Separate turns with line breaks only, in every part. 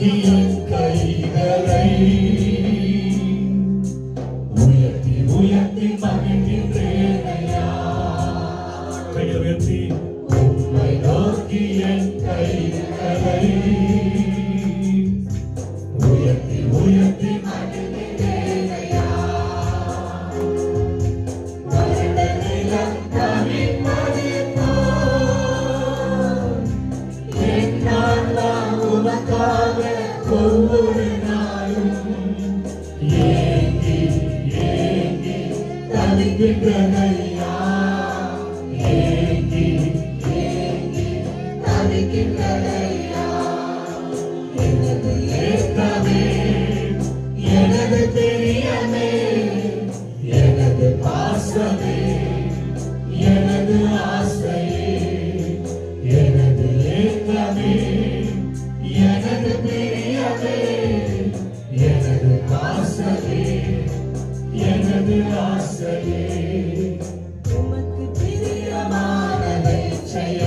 என் கைகளை உயர்த்தி உயர்த்தி மகிழ்கின்றேனையா. கையை உயர்த்தி உம்மை நோக்கி என் கைகளை உயர்த்தி உயர்த்தி மகிழ்கின்றேனையா. வறண்ட நிலம் தவிப்பது போல் என்னாலாம் உமக்காக ஒவ்வொரு நாளும் ஏங்கி ஏங்கி தவிக்கின்றனையா. ஏங்கி ஏங்கி தவிக்கின்றனையா. எனது ஏக்கமே எனது பிரியமே எனது பாசமே எனது ஆசையே எனது ஏக்கமே எனது பிரியமே எனது பாசமே எனது ஆசையே. உமக்கு பிரியமானதை செய்ய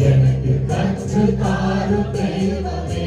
எனக்கு கற்றுத்தாரும் தெய்வமே.